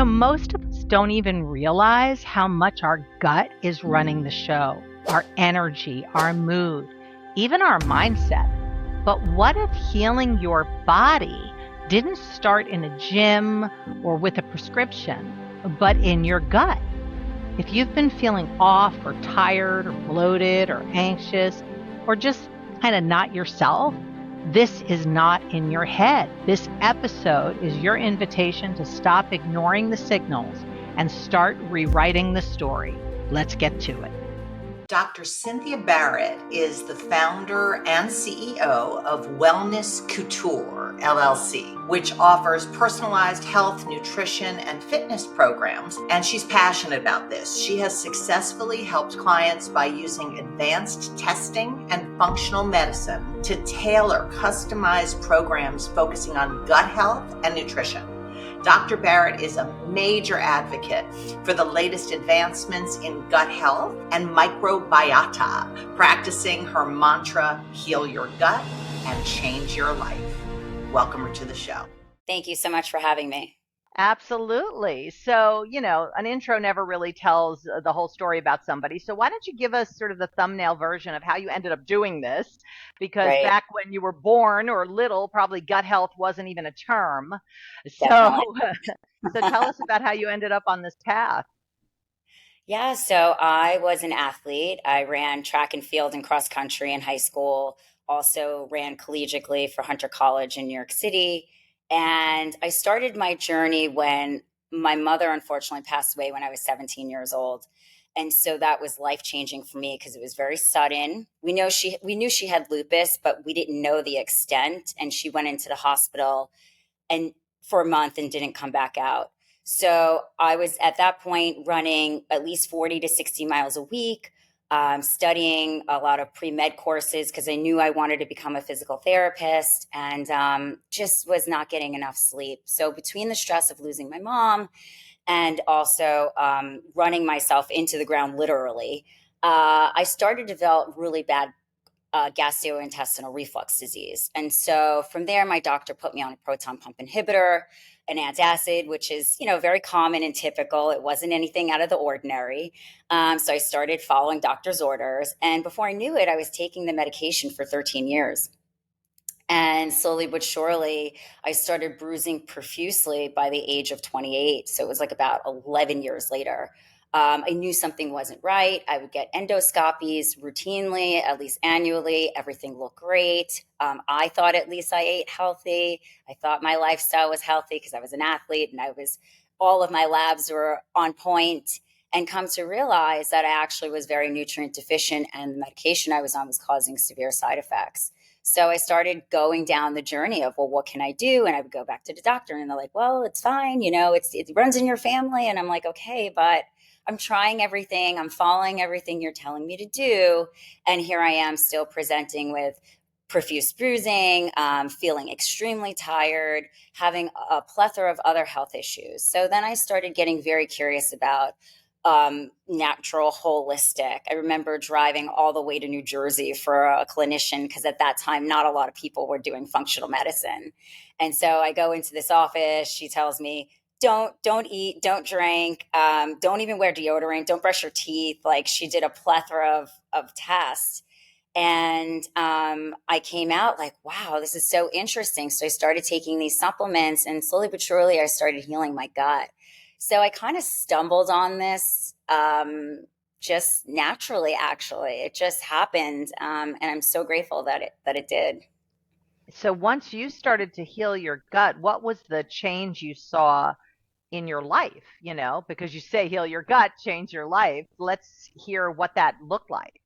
Most of us don't even realize how much our gut is running the show, our energy, our mood, even our mindset. But what if healing your body didn't start in a gym or with a prescription, but in your gut? If you've been feeling off or tired or bloated or anxious or just kind of not yourself, this is not in your head. This episode is your invitation to stop ignoring the signals and start rewriting the story. Let's get to it. Dr. Cynthia Barrett is the founder and CEO of Wellness Couture, LLC, which offers personalized health, nutrition, and fitness programs, and she's passionate about this. She has successfully helped clients by using advanced testing and functional medicine to tailor customized programs focusing on gut health and nutrition. Dr. Barrett is a major advocate for the latest advancements in gut health and microbiota, practicing her mantra, heal your gut and change your life. Welcome her to the show. Thank you so much for having me. Absolutely. So, an intro never really tells the whole story about somebody. So why don't you give us sort of the thumbnail version of how you ended up doing this? Because Right. back when you were born or little, probably gut health wasn't even a term. Definitely. So tell us about how you ended up on this path. Yeah, so I was an athlete. I ran track and field and cross country in high school, also ran collegiately for Hunter College in New York City. And I started my journey when my mother unfortunately passed away when I was 17 years old. And so that was life-changing for me because it was very sudden. We knew she had lupus, but we didn't know the extent. And she went into the hospital and for a month and didn't come back out. So I was at that point running at least 40 to 60 miles a week, studying a lot of pre-med courses because I knew I wanted to become a physical therapist, and just was not getting enough sleep. So between the stress of losing my mom and also running myself into the ground literally, I started to develop really bad gastrointestinal reflux disease. And so from there, my doctor put me on a proton pump inhibitor, an antacid, which is, very common and typical. It wasn't anything out of the ordinary. So I started following doctor's orders. And before I knew it, I was taking the medication for 13 years. And slowly but surely, I started bruising profusely by the age of 28. So it was like about 11 years later. I knew something wasn't right. I would get endoscopies routinely, at least annually. Everything looked great. I thought at least I ate healthy. I thought my lifestyle was healthy because I was an athlete and all of my labs were on point, and come to realize that I actually was very nutrient deficient and the medication I was on was causing severe side effects. So I started going down the journey of, well, what can I do? And I would go back to the doctor and they're like, well, it's fine. It runs in your family. And I'm like, okay, but I'm trying everything. I'm following everything you're telling me to do. And here I am still presenting with profuse bruising, feeling extremely tired, having a plethora of other health issues. So then I started getting very curious about natural, holistic. I remember driving all the way to New Jersey for a clinician because at that time, not a lot of people were doing functional medicine. And so I go into this office. She tells me, don't eat, don't drink, don't even wear deodorant, don't brush your teeth. Like, she did a plethora of tests. And I came out like, wow, this is so interesting. So I started taking these supplements, and slowly but surely I started healing my gut. So I kind of stumbled on this just naturally, actually. It just happened. And I'm so grateful that it did. So once you started to heal your gut, what was the change you saw in your life? Because you say heal your gut, change your life. Let's hear what that looked like.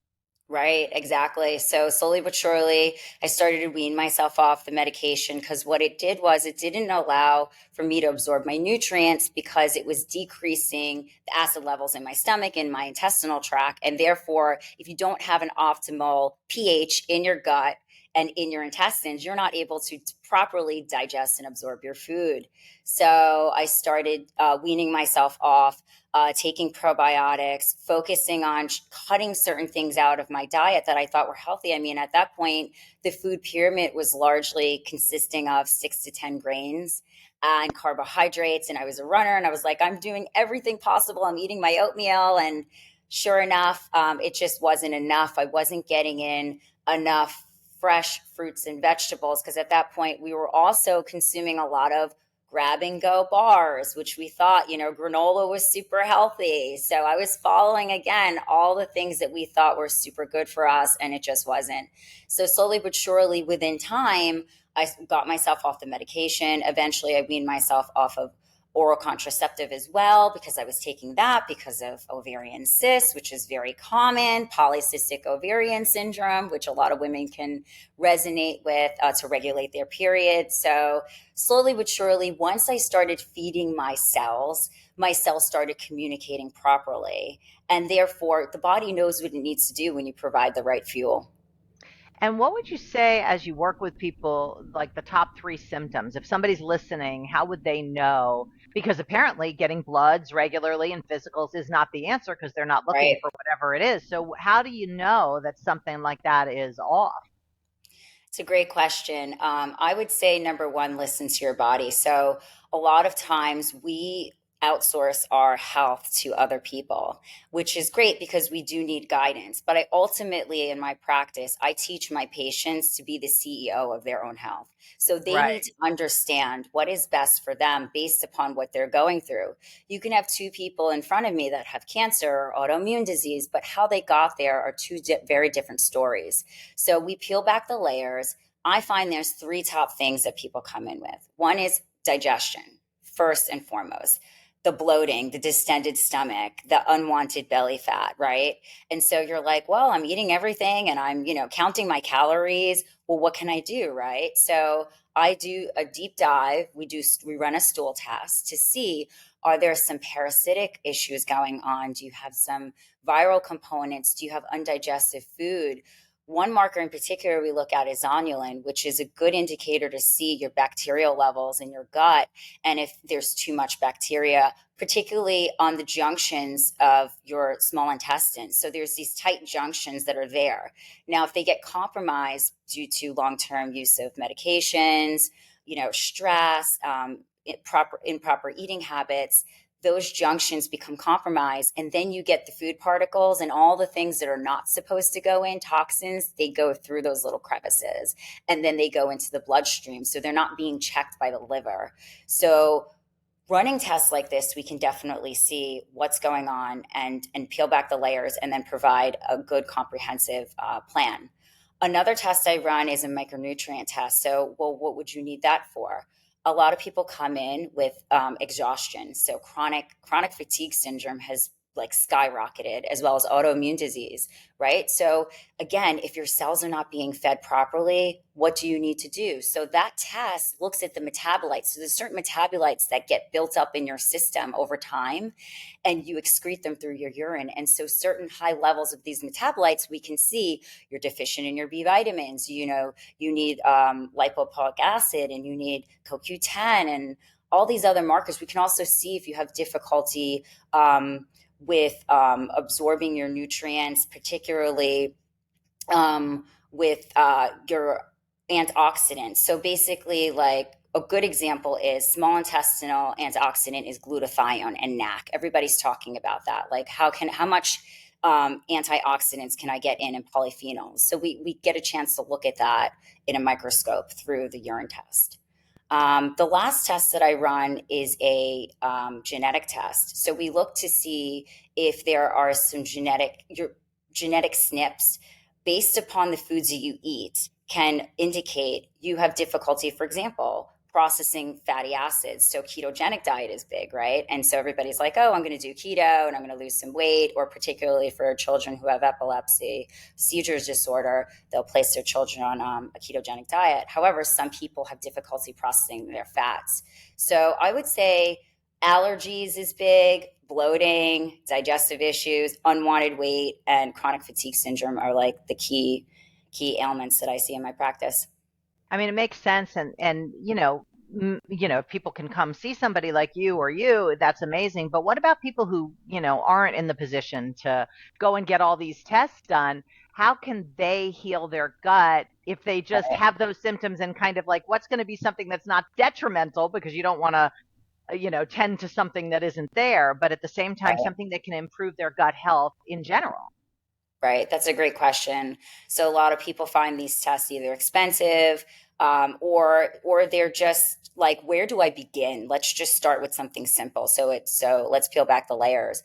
Right, exactly. So slowly but surely, I started to wean myself off the medication because what it did was it didn't allow for me to absorb my nutrients because it was decreasing the acid levels in my stomach and my intestinal tract. And therefore, if you don't have an optimal pH in your gut and in your intestines, you're not able to properly digest and absorb your food. So I started weaning myself off, taking probiotics, focusing on cutting certain things out of my diet that I thought were healthy. I mean, at that point, the food pyramid was largely consisting of 6 to 10 grains. and carbohydrates. And I was a runner, and I was like, I'm doing everything possible. I'm eating my oatmeal. And sure enough, it just wasn't enough. I wasn't getting in enough fresh fruits and vegetables, because at that point we were also consuming a lot of grab and go bars, which we thought, granola was super healthy. So I was following, again, all the things that we thought were super good for us, and it just wasn't. So slowly but surely, within time, I got myself off the medication. Eventually, I weaned myself off of oral contraceptive as well, because I was taking that because of ovarian cysts, which is very common, polycystic ovarian syndrome, which a lot of women can resonate with, to regulate their period. So slowly but surely, once I started feeding my cells started communicating properly. And therefore, the body knows what it needs to do when you provide the right fuel. And what would you say as you work with people, like the top three symptoms? If somebody's listening, how would they know? Because apparently getting bloods regularly and physicals is not the answer, because they're not looking Right. for whatever it is. So how do you know that something like that is off? It's a great question. I would say number one, listen to your body. So a lot of times we outsource our health to other people, which is great because we do need guidance. But I ultimately, in my practice, I teach my patients to be the CEO of their own health. So they need Right. to understand what is best for them based upon what they're going through. You can have two people in front of me that have cancer or autoimmune disease, but how they got there are two very different stories. So we peel back the layers. I find there's three top things that people come in with. One is digestion, first and foremost. The bloating, the distended stomach, the unwanted belly fat, right? And so you're like, well, I'm eating everything and I'm, counting my calories. Well, what can I do, right? So I do a deep dive. We run a stool test to see, are there some parasitic issues going on? Do you have some viral components? Do you have undigested food? One marker in particular we look at is zonulin, which is a good indicator to see your bacterial levels in your gut, and if there's too much bacteria, particularly on the junctions of your small intestine. So there's these tight junctions that are there. Now, if they get compromised due to long-term use of medications, stress, improper eating habits, those junctions become compromised, and then you get the food particles and all the things that are not supposed to go in, toxins, they go through those little crevices and then they go into the bloodstream, so they're not being checked by the liver. So running tests like this, we can definitely see what's going on and peel back the layers and then provide a good comprehensive plan. Another test I run is a micronutrient test. So, well, what would you need that for? A lot of people come in with exhaustion. So chronic fatigue syndrome has like skyrocketed, as well as autoimmune disease, right? So again, if your cells are not being fed properly, what do you need to do? So that test looks at the metabolites. So there's certain metabolites that get built up in your system over time, and you excrete them through your urine. And so certain high levels of these metabolites, we can see you're deficient in your B vitamins. You need lipoprotein acid, and you need CoQ10 and all these other markers. We can also see if you have difficulty with absorbing your nutrients, particularly with your antioxidants. So basically, like a good example is small intestinal antioxidant is glutathione and NAC. Everybody's talking about that. Like how much antioxidants can I get in polyphenols? So we get a chance to look at that in a microscope through the urine test. The last test that I run is a genetic test. So we look to see if there are some genetic SNPs based upon the foods that you eat can indicate you have difficulty, for example, processing fatty acids. So ketogenic diet is big, right? And so everybody's like, oh, I'm going to do keto and I'm going to lose some weight, or particularly for children who have epilepsy, seizures disorder, they'll place their children on a ketogenic diet. However, some people have difficulty processing their fats. So I would say allergies is big, bloating, digestive issues, unwanted weight, and chronic fatigue syndrome are like the key ailments that I see in my practice. I mean, it makes sense, and if people can come see somebody like you, that's amazing. But what about people who aren't in the position to go and get all these tests done? How can they heal their gut if they just have those symptoms and kind of like, what's going to be something that's not detrimental, because you don't want to, tend to something that isn't there, but at the same time, something that can improve their gut health in general. Right. That's a great question. So a lot of people find these tests either expensive, or they're just like, where do I begin? Let's just start with something simple. So let's peel back the layers.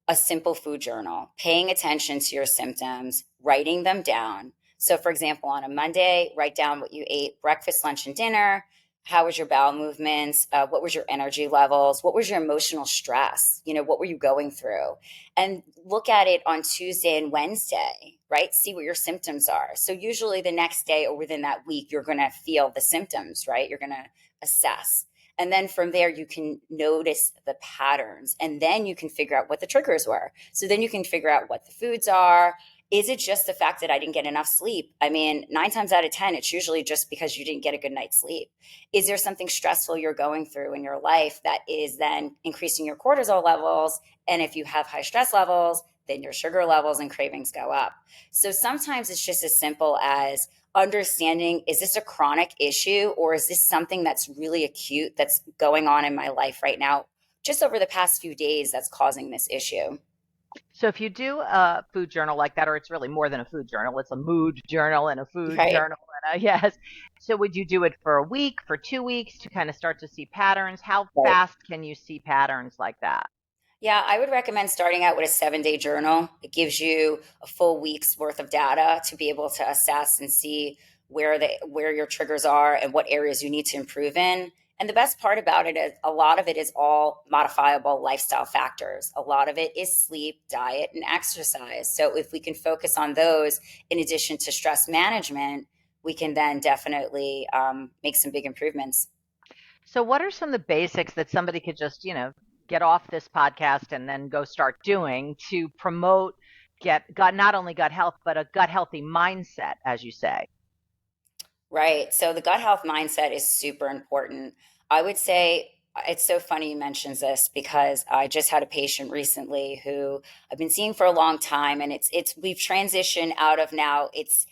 A simple food journal, paying attention to your symptoms, writing them down. So, for example, on a Monday, write down what you ate breakfast, lunch, and dinner. How was your bowel movements? What was your energy levels? What was your emotional stress? What were you going through? And look at it on Tuesday and Wednesday, right? See what your symptoms are. So, usually the next day or within that week, you're going to feel the symptoms, right? You're going to assess. And then from there, you can notice the patterns, and then you can figure out what the triggers were. So then you can figure out what the foods are. Is it just the fact that I didn't get enough sleep? I mean, 9 times out of 10, it's usually just because you didn't get a good night's sleep. Is there something stressful you're going through in your life that is then increasing your cortisol levels? And if you have high stress levels, then your sugar levels and cravings go up. So sometimes it's just as simple as understanding, is this a chronic issue, or is this something that's really acute that's going on in my life right now, just over the past few days, that's causing this issue? So if you do a food journal like that, or it's really more than a food journal, it's a mood journal and a food Right. journal. And yes. So would you do it for a week, for 2 weeks, to kind of start to see patterns? How Right. fast can you see patterns like that? Yeah, I would recommend starting out with a 7-day journal. It gives you a full week's worth of data to be able to assess and see where your triggers are and what areas you need to improve in. And the best part about it is a lot of it is all modifiable lifestyle factors. A lot of it is sleep, diet, and exercise. So if we can focus on those in addition to stress management, we can then definitely make some big improvements. So what are some of the basics that somebody could just, get off this podcast and then go start doing to promote not only gut health, but a gut healthy mindset, as you say? Right. So the gut health mindset is super important. I would say it's so funny you mentions this because I just had a patient recently who I've been seeing for a long time, and it's we've transitioned out of now it's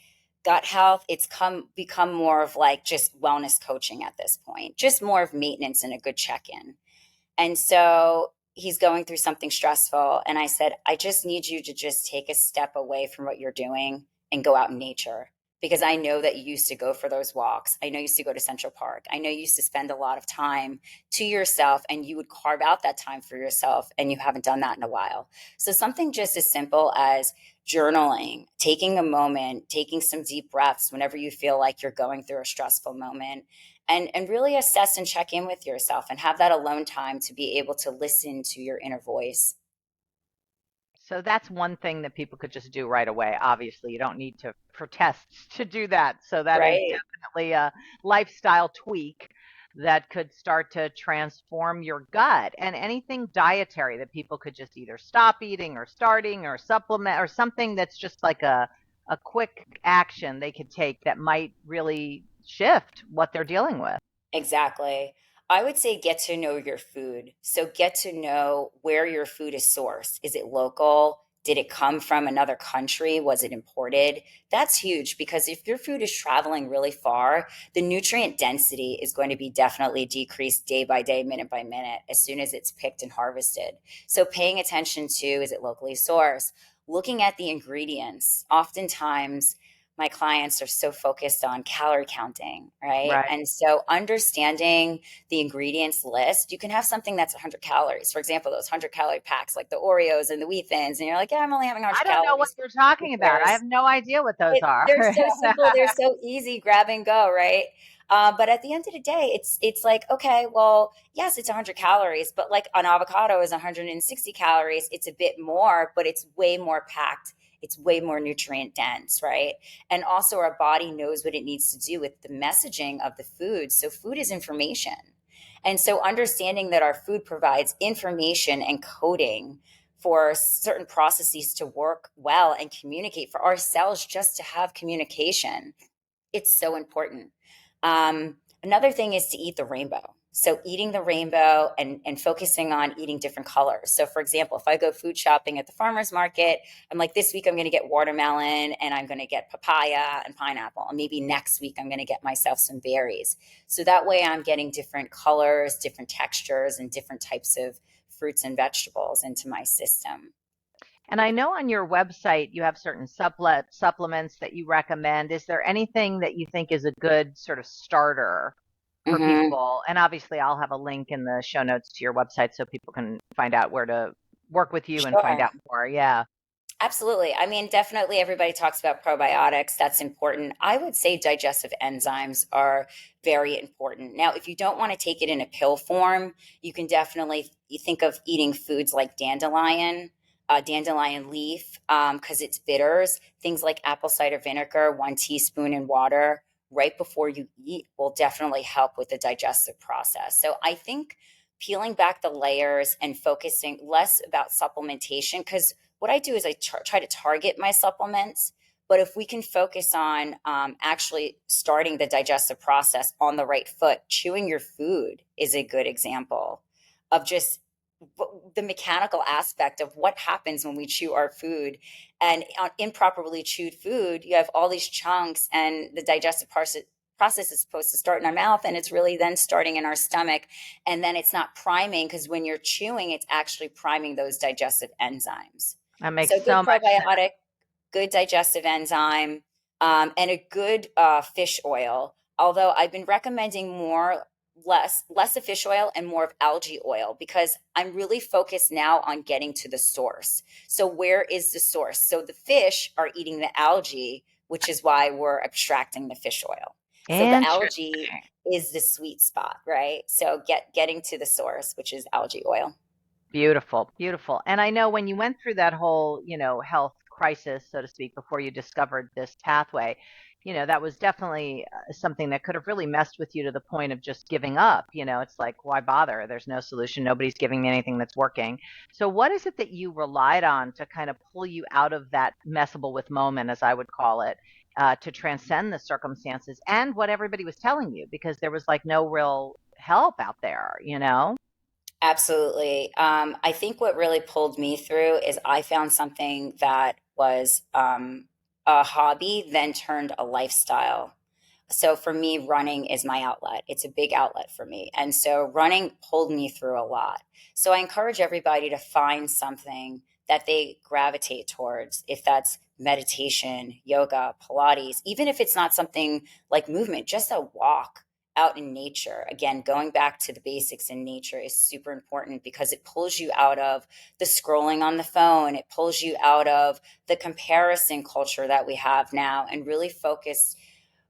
gut health. It's become more of like just wellness coaching at this point, just more of maintenance and a good check-in. And so he's going through something stressful. And I said, I just need you to just take a step away from what you're doing and go out in nature. Because I know that you used to go for those walks. I know you used to go to Central Park. I know you used to spend a lot of time to yourself, and you would carve out that time for yourself, and you haven't done that in a while. So something just as simple as journaling, taking a moment, taking some deep breaths whenever you feel like you're going through a stressful moment, and really assess and check in with yourself and have that alone time to be able to listen to your inner voice. So that's one thing that people could just do right away. Obviously, you don't need to protest to do that. So that is Right. definitely a lifestyle tweak that could start to transform your gut. And anything dietary that people could just either stop eating or starting or supplement, or something that's just like a quick action they could take that might really shift what they're dealing with. Exactly. I would say get to know your food. So get to know where your food is sourced. Is it local? Did it come from another country? Was it imported? That's huge because if your food is traveling really far, the nutrient density is going to be definitely decreased day by day, minute by minute, as soon as it's picked and harvested. So paying attention to, is it locally sourced? Looking at the ingredients. Oftentimes, my clients are so focused on calorie counting, right? Right. And so understanding the ingredients list, you can have something that's 100 calories. For example, those 100-calorie packs like the Oreos and the Wheat Thins, and you're like, yeah, I'm only having I 100 don't know what calories. you're talking Who about. I have cares? no idea what those are. They're so simple. They're so easy, grab and go, right? But at the end of the day, it's like, okay, well, yes, it's 100 calories, but like an avocado is 160 calories. It's a bit more, but it's way more packed. It's way more nutrient dense, right? And also our body knows what it needs to do with the messaging of the food. So food is information. And so understanding that our food provides information and coding for certain processes to work well and communicate, for our cells just to have communication, it's so important. Another thing is to eat the rainbow. So eating the rainbow and focusing on eating different colors. So for example, if I go food shopping at the farmer's market, I'm like, this week I'm going to get watermelon and I'm going to get papaya and pineapple. And maybe next week I'm going to get myself some berries. So that way I'm getting different colors, different textures, and different types of fruits and vegetables into my system. And I know on your website you have certain supplements that you recommend. Is there anything that you think is a good sort of starter for Hmm. people? And obviously, I'll have a link in the show notes to your website so people can find out where to work with you and find Sure. out more. Yeah. Absolutely. I mean, definitely everybody talks about probiotics. That's important. I would say digestive enzymes are very important. Now, if you don't want to take it in a pill form, you can definitely think of eating foods like dandelion leaf, because it's bitters. Things like apple cider vinegar, 1 teaspoon in water right before you eat will definitely help with the digestive process. So I think peeling back the layers and focusing less about supplementation, because what I do is I try to target my supplements. But if we can focus on actually starting the digestive process on the right foot, chewing your food is a good example of just the mechanical aspect of what happens when we chew our food. And on improperly chewed food, you have all these chunks, and the digestive process is supposed to start in our mouth, and it's really then starting in our stomach, and then it's not priming, because when you're chewing it's actually priming those digestive enzymes. That makes So good so much sense. probiotic, good digestive enzyme, and a good fish oil. Although I've been recommending less of fish oil and more of algae oil, because I'm really focused now on getting to the source. So where is the source? So the fish are eating the algae, which is why we're extracting the fish oil. So the algae Interesting. is the sweet spot, right? So getting to the source, which is algae oil. Beautiful, beautiful. And I know when you went through that whole, health crisis, so to speak, before you discovered this pathway, that was definitely something that could have really messed with you to the point of just giving up. It's like, why bother? There's no solution. Nobody's giving me anything that's working. So, what is it that you relied on to kind of pull you out of that messable with moment, as I would call it, to transcend the circumstances and what everybody was telling you? Because there was like no real help out there? Absolutely. I think what really pulled me through is I found something that was a hobby, then turned a lifestyle. So for me, running is my outlet. It's a big outlet for me. And so running pulled me through a lot. So I encourage everybody to find something that they gravitate towards, if that's meditation, yoga, Pilates, even if it's not something like movement, just a walk out in nature. Again, going back to the basics in nature is super important, because it pulls you out of the scrolling on the phone. It pulls you out of the comparison culture that we have now, and really focus.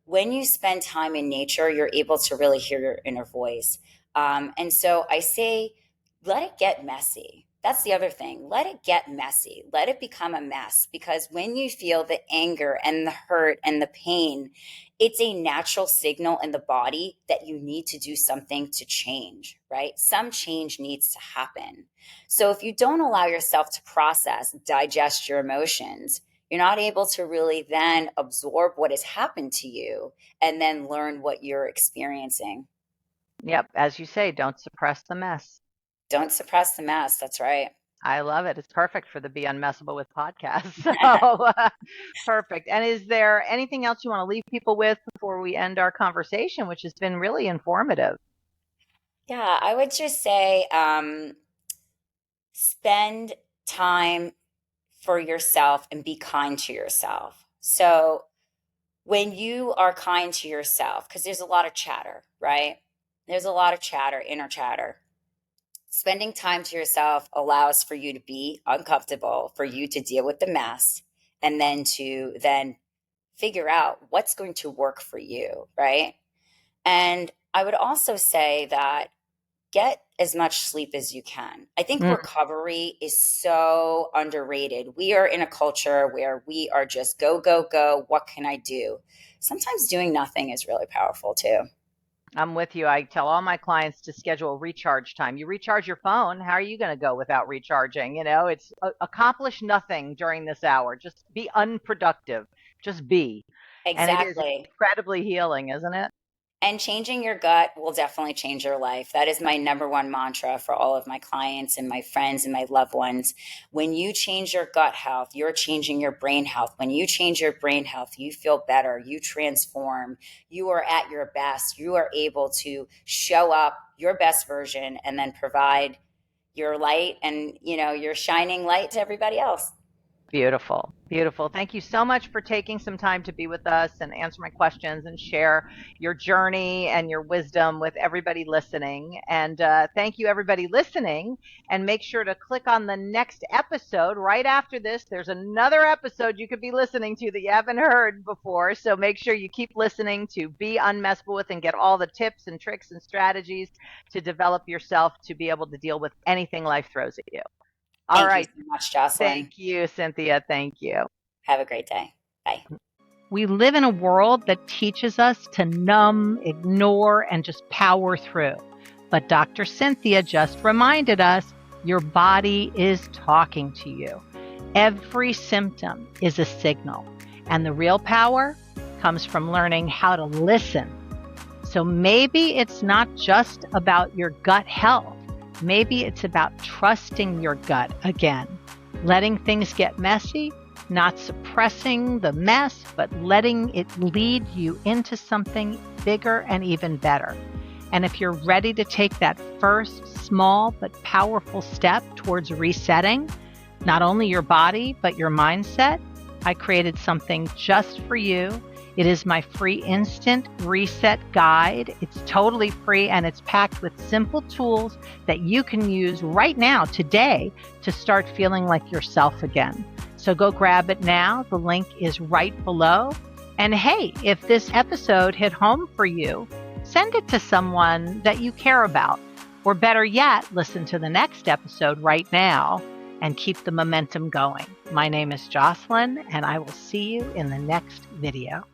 When you spend time in nature, you're able to really hear your inner voice. And so I say, let it get messy. That's the other thing. Let it get messy. Let it become a mess, because when you feel the anger and the hurt and the pain, it's a natural signal in the body that you need to do something to change, right? Some change needs to happen. So if you don't allow yourself to process, digest your emotions, you're not able to really then absorb what has happened to you and then learn what you're experiencing. Yep, as you say, don't suppress the mess. Don't suppress the mess. That's right. I love it. It's perfect for the Be Unmessable with podcast. So perfect. And is there anything else you want to leave people with before we end our conversation, which has been really informative? Yeah, I would just say spend time for yourself and be kind to yourself. So when you are kind to yourself, because there's a lot of chatter, right? There's a lot of chatter, inner chatter. Spending time to yourself allows for you to be uncomfortable, for you to deal with the mess, and then to then figure out what's going to work for you, right? And I would also say that get as much sleep as you can. I think Mm, recovery is so underrated. We are in a culture where we are just go, go, go. What can I do? Sometimes doing nothing is really powerful too. I'm with you. I tell all my clients to schedule recharge time. You recharge your phone. How are you going to go without recharging? It's accomplish nothing during this hour. Just be unproductive. Just be. And it is Exactly. incredibly healing, isn't it? And changing your gut will definitely change your life. That is my number one mantra for all of my clients and my friends and my loved ones. When you change your gut health, you're changing your brain health. When you change your brain health, you feel better, you transform, you are at your best, you are able to show up your best version and then provide your light and, your shining light to everybody else. Beautiful. Beautiful. Thank you so much for taking some time to be with us and answer my questions and share your journey and your wisdom with everybody listening. And thank you, everybody listening. And make sure to click on the next episode right after this. There's another episode you could be listening to that you haven't heard before. So make sure you keep listening to Be Unmessablewith with and get all the tips and tricks and strategies to develop yourself to be able to deal with anything life throws at you. All right. Thank you so much, Josselyne. Thank you, Cynthia. Thank you. Have a great day. Bye. We live in a world that teaches us to numb, ignore, and just power through. But Dr. Cynthia just reminded us your body is talking to you. Every symptom is a signal, and the real power comes from learning how to listen. So maybe it's not just about your gut health. Maybe it's about trusting your gut again, letting things get messy, not suppressing the mess, but letting it lead you into something bigger and even better. And if you're ready to take that first small but powerful step towards resetting, not only your body, but your mindset, I created something just for you. It is my free instant reset guide. It's totally free and it's packed with simple tools that you can use right now, today, to start feeling like yourself again. So go grab it now. The link is right below. And hey, if this episode hit home for you, send it to someone that you care about. Or better yet, listen to the next episode right now and keep the momentum going. My name is Josselyne, and I will see you in the next video.